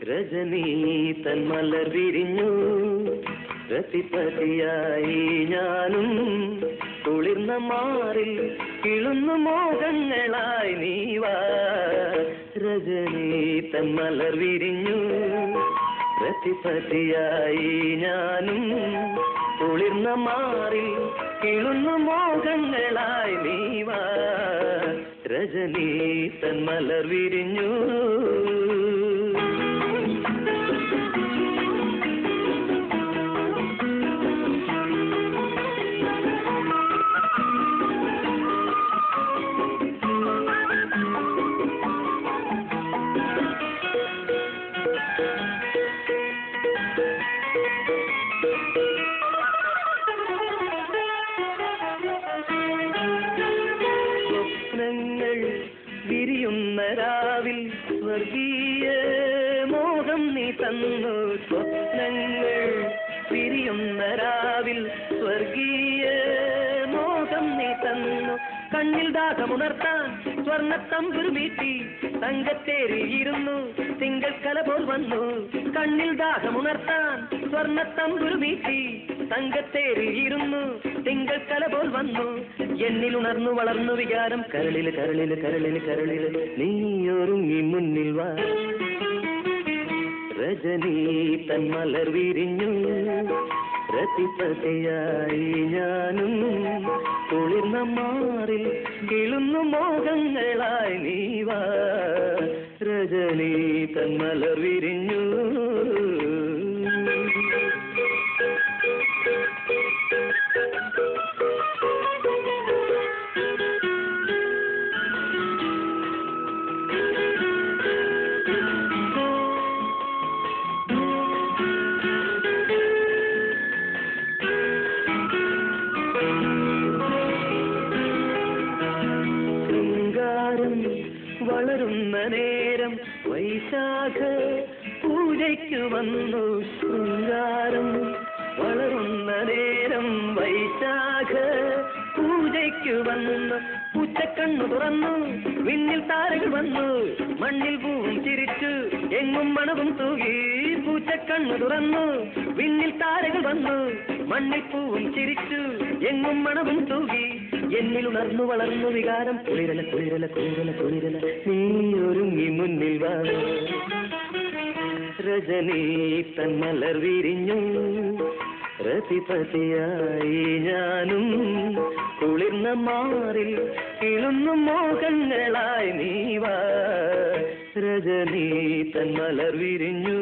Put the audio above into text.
രജനീ തന്മലർ വിരിഞ്ഞു രതിപതിയായി ഞാനും കുളിർന്ന മാറിൽ കിളുന്നു മോഹങ്ങളായി നീവാ രജനീ തന്മലർ വിരിഞ്ഞു രതിപതിയായി ഞാനും കുളിർന്ന മാറിൽ കിളുന്നു മോഹങ്ങളായി നീവാ രജനീ തന്മലർ വിരിഞ്ഞു വിരിയുന്ന രാവിൽ സ്വർഗീയ മോഹം നീ തന്നു സ്വപ്നങ്ങൾ വിരിയുന്ന രാവിൽ സ്വർഗീയ മോഹം നീ തന്നു കണ്ണിൽ ദാഹമുണർത്താൻ സ്വർണ്ണത്തമ്പുരു മീട്ടി തങ്കത്തേരിയിരുന്നു തിങ്കൾ കല പോൽ വന്നു കണ്ണിൽ ദാഹമുണർത്താൻ സ്വർണ്ണത്തമ്പുരു മീട്ടി തങ്കത്തേരിയിരുന്നു തിങ്കൾ കല പോൽ വന്നു എന്നിൽ ഉണർന്നു വളർന്നു വികാരം കരളില് കരളില് കരളില് കരളില് നീയൊരുങ്ങി മുന്നിൽ വാ രജനീ തന്മലർ വിരിഞ്ഞു രതിപതിയായി ഞാനും കുളിർന്ന മാറിൽ കിളുന്നു മോഹങ്ങളായി നീവാ രജനീ തന്മലർ വിരിഞ്ഞു വളരുന്ന നേരം വൈശാഖ പൂജയ്ക്ക് വന്നു ശൃംഗാരം വളരുന്ന നേരം വൈശാഖ പൂജയ്ക്ക് വന്നു പൂച്ചക്കണ്ണു തുറന്നു വിണ്ണിൽ താരകൾ വന്നു മണ്ണിൽ പൂവും ചിരിച്ചു എങ്ങും മണവും തൂകി പൂച്ചക്കണ്ണു തുറന്നു വിണ്ണിൽ താരകൾ വന്നു മണ്ണിൽ പൂവും ചിരിച്ചു എങ്ങും മണവും തൂകി എന്നിൽ ഉണർന്നു വളർന്നു വികാരം കുളിരല കുളിരല കുളിരല കുളിരല നീയൊരുങ്ങി മുന്നിൽ വാ രജനീ തന്മലർ വിരിഞ്ഞു രതിപതിയായി ഞാനും കുളിർന്ന മാറിൽ കിളുന്നു മോഹങ്ങളായി നീവാ രജനീ തന്മലർ വിരിഞ്ഞു